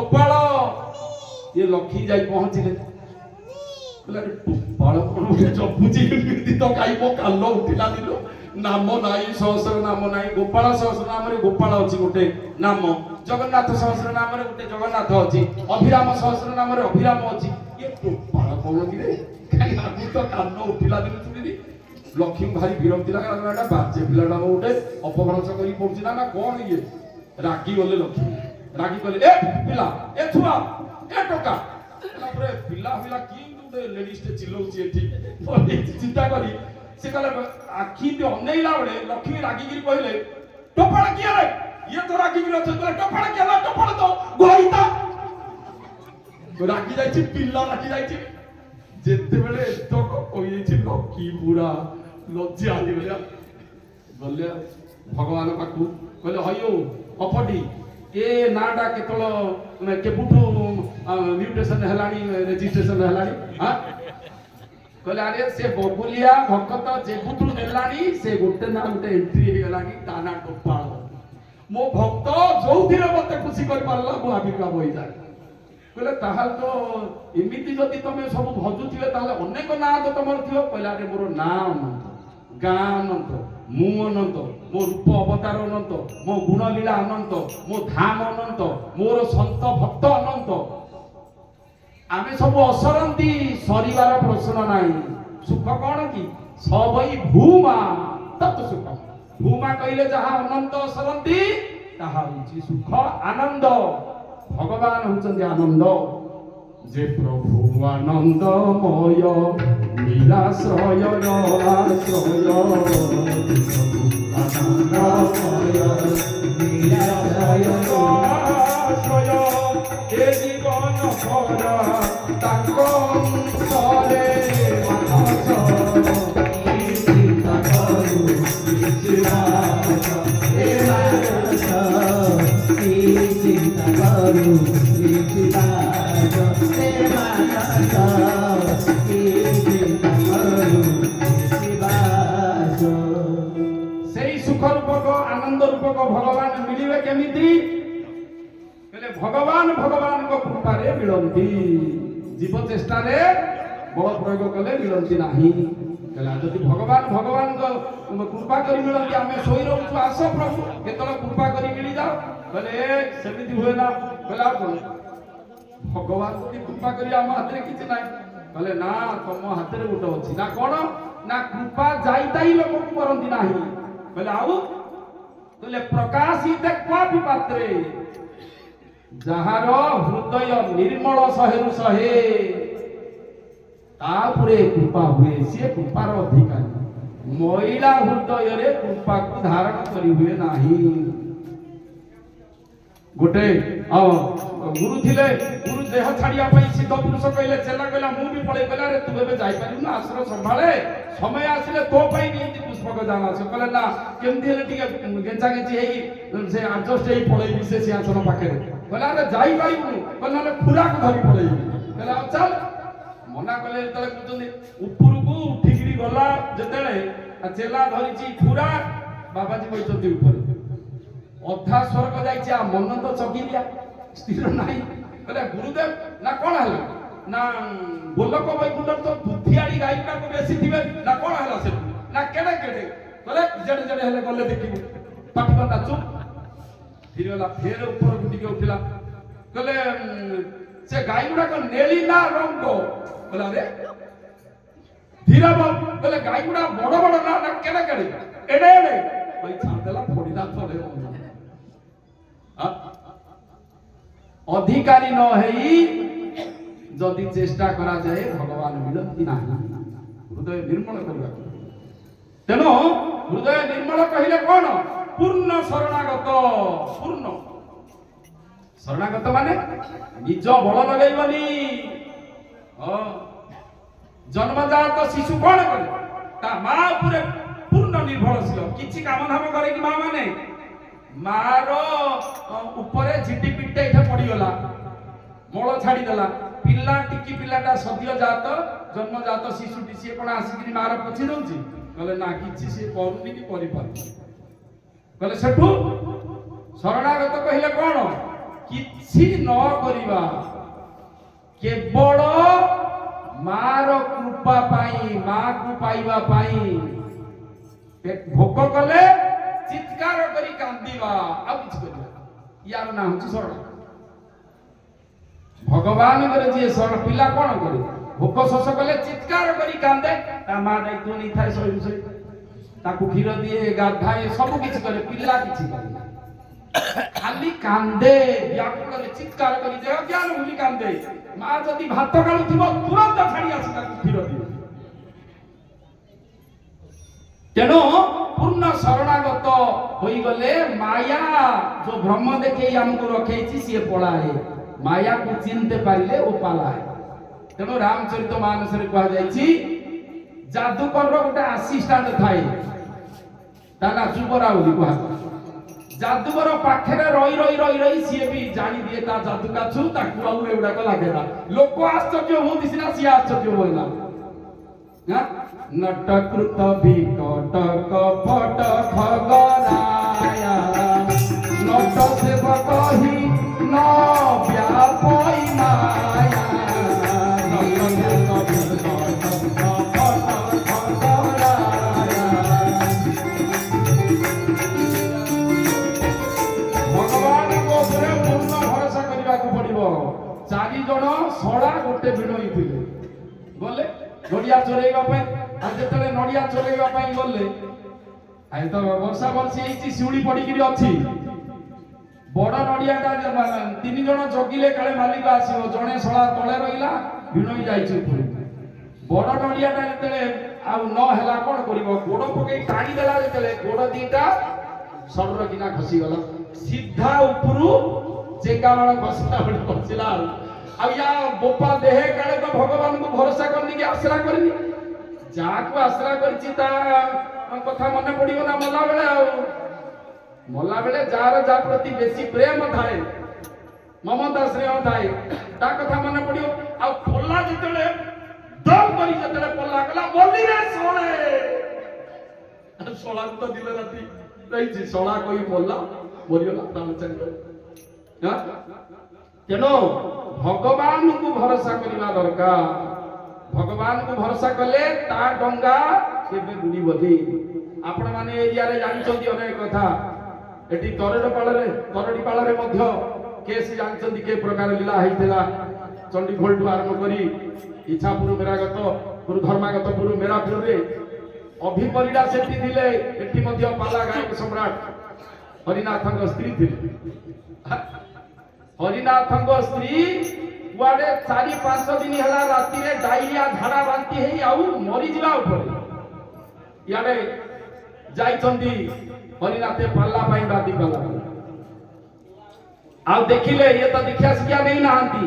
ଗୋପାଳ ये लक्ष्मी जाई पहुंचले कहले गोपाल कोन उठे जपुजी एमती तो काई मो कालो उठिला दिलो नाम नाई सहस्र नाम नाई गोपाल सहस्र नाम रे गोपाल अछि गोटे नाम जगन्नाथ सहस्र नाम रे गोटे जगन्नाथ अछि अभिराम सहस्र नाम रे अभिराम अछि ये गोपाल कोन कि रे काई आगु तो कालो उठिला दिलो सुनिनी लक्ष्मी भारी विरक्ति लागला एटा बाजे पिलाटा उठे अपभ्रंश करी पड़छि ना कोन ये रागी गले लक्ष्मी रागी कहले ए पिला ए छुआ ए टोका तापर पिला पिला की गुटे लेडीज टे चिल्लौछि एठी चिंता करी से कहले आखी ते अनेइला बळे लक्ष्मी रागी गिरी कहले टोपड़ा किया रे ये तो रागी गिरी तो टोपड़ा केला टोपड़ा तो गोइता रागी जाइछि पिला रागी जाइछि जेते बेले तो कहि छि लक्ष्मी पूरा लज्जा आदि गले भगवान पाखु कहले हयो अपडी ए नाडा केतल केपुठु म्यूटेशन हेलानी रजिस्ट्रेशन हेलानी हां कहले अरे से बबुलिया भक्त जेपुठु नेलानी से गोटे ना गोटे एंट्री हे गेलानी ताना गोपाल मो भक्त जोथिरे मते खुशी कर पारला मो आबिका होई जाय कहले ताहाल तो एमिति जति तमे सब भजुथिले ताले अनेक ना तो तमर थियो कहले अरे मोर नाम गां अनंत मु अनंत मो रूप अवतार अनंत मो गुण लीला अनंत मो धाम अनंत मोर संत भक्त अनंत आमे सब असरंती सरीवार प्रश्न नाही सुख कोन की सबई भूमा तत् सुख भूमा कहिले जहा अनंत असरंती ताहा होची सुख आनंद भगवान होचंदी आनंद जे प्रभु आनंदमय नीलाश्रय रसाश्रय आनंदमय नीलाश्रय रसाश्रय हे जीवन भरा ताको सरे मानस चिंता करू विश्वास हे मानस चिंता करू विश्वास हे मानस चिंता करू विश्वास सेई सुख रूपक आनंद रूपक भगवान मिलिबे केमिति कहले भगवान भगवान को कृपा रे मिलंती जीव चेष्टा रे बल प्रयोग कले मिलंती नाही कहला जदि भगवान भगवान को कृपा करी मिलंती आमे सोई रहू आस प्रभु केतल कृपा करी मिली जाओ कहले सेमिति होय ना कहला भगवान जदि कृपा करी आम हाथ रे किछ नाही कहले ना तम हाथ रे गोटे अछि ना कोन ना कृपा जाईताई लोक करंती नाही कहले आउ कहले प्रकाशित क्वापि पात्रे जहार हृदय निर्मल सहेरु सहे तापुरे कृपा हुए से कृपार अधिकारी महिला हृदय रे कृपा को धारण करी हुए नाही गोटे गुरु थिले गुरु देह छाड़िया पई सिद्ध पुरुष कहले चेला कहला मु भी पळे कहला रे तू एबे जाई पारिनु आश्रम संभाळे समय आसिले तो पई नियति पुष्पक जाना से कहले ना केमथि हेले टिके गेंचा गेंची हेई से एडजस्ट हेई पळे विशेष आसन पाखे कहला रे जाई पारिनु कहला रे खुरा को धरी पळे कहला चल मना कहले तले कुचंदी ऊपर को उठिगिरी गला जेतेले चेला धरिची खुरा बाबाजी बैठती ऊपर अधा स्वर्ग जाइछि आ मन तो चगी दिया स्थिर नाही कहले गुरुदेव ना कोन हला ना बोलक बैकुंठ तो बुद्धियाड़ी गायिका को बेसी थिबे ना कोन हला से ना केडे केडे कहले जड़े जड़े हेले गले देखिबो पाटी करता चुप फिर वाला फेर ऊपर गुटी के उठिला कहले से गाय गुडा को नेली ना रंग कहला रे धीरा बाबू कहले गाय गुडा बड़ बड़ ना ना केडे केडे एडे एडे भाई छाड़ देला फोड़ीदा थले अधिकारी न हेई जदि चेष्टा करा जाए भगवान मिलती नाही हृदय निर्मल करबा तेनो हृदय निर्मल कहिले कोन पूर्ण शरणागत पूर्ण शरणागत माने निज बल लगैबनी जन्मजात शिशु कोन करे ता मां पुरे पूर्ण निर्भरशील किछि काम धाम करे कि मां माने मारो ऊपर झिटी पिटे इठे पड़ी गला मोळ छाड़ी देला पिल्ला टिकी पिल्लाटा सद्य जात जन्मजात शिशुटी से कोन आसिकरी मार पछि रहउची कहले ना किछि से करूनी कि करि पारि कहले सेठू शरणागत कहिले कोन କିଛି ନ କରିବା କେବଳ ମାର କୃପା ପାଇଁ ମାକୁ ପାଇବା ପାଇଁ ଭୋକ କଲେ ଚିତ୍କାର କରି କାନ୍ଦିବା ଆଉ କିଛି କରିବା ୟାର ନାଁ ହଉଛି ଶରଣ। ଭଗବାନଙ୍କର ଯିଏ ଶରଣ ପିଲା କଣ କରେ ଭୋକ ଶୋଷ କଲେ ଚିତ୍କାର କରି କାନ୍ଦେ ତା ମା ଦାୟିତ୍ୱ ନେଇଥାଏ ଶୋଇ ଶୋଇ ତାକୁ କ୍ଷୀର ଦିଏ ଗାଧାଏ ସବୁ କିଛି କରେ ପିଲା କିଛି କରେ ଖାଲି କାନ୍ଦେ ବ୍ୟାକୁଳରେ ଚିତ୍କାର କରି ଦେହ ଜ୍ଞାନ ଭୁଲି କାନ୍ଦେ ମା ଯଦି ଭାତ ଗାଳୁଥିବ ତୁରନ୍ତ ଛାଡି ଆସି ତାକୁ କ୍ଷୀର ଦିଏ। ତେଣୁ ପୂର୍ଣ୍ଣ ଶରଣାଗତ ହୋଇଗଲେ ମାୟା ଯୋଉ ଭ୍ରମ ଦେଖେଇ ଆମକୁ ରଖେଇଛି ସିଏ ପଳାଏ ମାୟାକୁ ଚିହ୍ନିତେ ପାରିଲେ ଓ ପାଲାଏ। ତେଣୁ ରାମଚରିତ ମାନସରେ କୁହାଯାଇଛି ଯାଦୁକରର ଗୋଟେ ଆସିଷ୍ଟାଣ୍ଟ ଥାଏ ତା ନା ଯୁବରା ବୋଲି କୁହାଯାଏ। ଯାଦୁକର ପାଖରେ ରହି ରହି ରହି ରହି ସିଏ ବି ଜାଣିଦିଏ ତା ଯାଦୁ କାଛୁ ତାକୁ ଆଉ ଏଗୁଡାକ ଲାଗେନା ଲୋକ ଆଶ୍ଚର୍ଯ୍ୟ ହୁଅନ୍ତି ସିନା ସିଏ ଆଶ୍ଚର୍ଯ୍ୟ ହୁଏନା। ନଟକୃତ ବିକଟ କପଟ ଖଗରାୟା ନଟ ସେବକ ହି ନ ବ୍ୟାପଇ ମାୟା ନଟକୃତ ବିକଟ କପଟ ଖଗରାୟା। ଭଗବାନଙ୍କ ଉପରେ ପୂର୍ଣ୍ଣ ଭରସା କରିବାକୁ ପଡିବ। 4 ଜଣ ଶଳା ଗୋଟେ ବିଣୋଇ ଥିଲେ ଗଲେ ନଡ଼ିଆ ଚୋରେଇବା ପାଇଁ ଆଉ ଯେତେବେଳେ ନଡ଼ିଆ ଚୋରେଇବା ପାଇଁ ଗଲେ ଆଜି ତ ବର୍ଷା ବର୍ଷି ହେଇଛି ଶିଉଳି ପଡିକିରି ଅଛି ବଡ ନଡ଼ିଆଟା 3 ଜଣ ଜଗିଲେ କାଳେ ମାଲିକ ଆସିବ ଜଣେ ଶଳା ତଳେ ରହିଲା ବିଣୋଇ ଯାଇଛି ଉପରକୁ ବଡ ନଡ଼ିଆଟା ଯେତେବେଳେ ଆଉ ନ ହେଲା କଣ କରିବ ଗୋଡ ପକେଇ ଟାଣି ଦେଲା ଯେତେବେଳେ ଗୋଡ ଦିଟା ସର କିନା ଖସିଗଲା ସିଧା ଉପରୁ ଚେଙ୍ଗାମାଳ ଖସିଲା ଗୋଟେ ବସିଲା ଆଉ ୟା ବୋପା ଦେହେ କାଳେ ତ ଭଗବାନଙ୍କୁ ଭରସା କରିନି କି ଆଶ୍ରା କରିନି ଯାହାକୁ ଆଶ୍ରା କରିଛି ତା କଥା ମନେ ପଡିବ ନା ମଲା ବେଳେ ଆଉ ମଲା ବେଳେ ଯାହାର ଯାହା ପ୍ରତି ବେଶୀ ପ୍ରେମ ଥାଏ ମମତା ସ୍ନେହ ଥାଏ ତା କଥା ମନେ ପଡିବ। ଆଉ ପୋଲା ଯେତେବେଳେ ଦମ କରି ଯେତେବେଳେ ପୋଲା କଲା ବୋଲିରେ ଶଳେ ଶଳାକୁ ତ ଦିନ ରାତି ରହିଛି ଶଳା କହି ପୋଲା ମରିଗଲା ପ୍ରାଣ ଚାଲିଗଲା। ତେଣୁ ଭଗବାନଙ୍କୁ ଭରସା କରିବା ଦରକାର। ଭଗବାନଙ୍କୁ ଭରସା କଲେ ତା ଡଙ୍ଗା କେବେ ବୁଡ଼ିବନି। ଆପଣ ମାନେ ଏରିଆରେ ଜାଣିଛନ୍ତି ଅନେକ କଥା ଏଠି ତରଡିପାଳରେ ମଧ୍ୟ କେସ୍ ଜାଣିଛନ୍ତି କେ ପ୍ରକାର ଲୀଳା ହେଇଥିଲା ଚଣ୍ଡିଖୋଲଠୁ ଆରମ୍ଭ କରି ଇଚ୍ଛାପୁର ମେରାଗତ ଧର୍ମାଗତପୁର ମେରାପୁରରେ ଅଭିପରିଡ଼ା ସେଠି ଥିଲେ ଏଠି ମଧ୍ୟ ପାଲା ଗାୟକ ସମ୍ରାଟ ହରିନାଥଙ୍କ ସ୍ତ୍ରୀ ଥିଲେ। ହରିନାଥଙ୍କ ସ୍ତ୍ରୀ କୁଆଡେ 4-5 ଦିନ ହେଲା ରାତିରେ ଡାଇରିଆ ଝାଡା ବାନ୍ତି ହେଇ ଆଉ ମରିଯିବା ଉପରେ ଇଆଡେ ଯାଇଛନ୍ତି ହରିନାଥେ ପାଲା ପାଇଁ ବାଦି ପାଲା ଆଉ ଦେଖିଲେ ଇଏ ତ ଦୀକ୍ଷା ଶିକ୍ଷା ନେଇ ନାହାନ୍ତି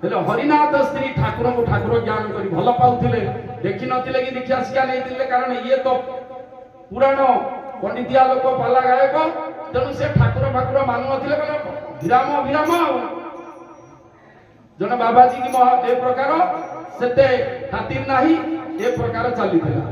ହେଲେ ହରିନାଥ ସ୍ତ୍ରୀ ଠାକୁରଙ୍କୁ ଠାକୁର ଜ୍ଞାନ କରି ଭଲ ପାଉଥିଲେ ଦେଖିନଥିଲେ କି ଦୀକ୍ଷା ଶିକ୍ଷା ନେଇଥିଲେ କାରଣ ଇଏ ତ ପୁରାଣ ପଣ୍ଡିତିଆ ଲୋକ ପାଲା ଗାୟକ ତେଣୁ ସେ ଠାକୁର ମାନୁନଥିଲେ କହିଲେ ବିରାମ ଆଉ ଜଣେ ବାବାଜୀ କି ଏ ପ୍ରକାର ସେତେ ଖାତିର ନାହିଁ ଏ ପ୍ରକାର ଚାଲିଥିଲା।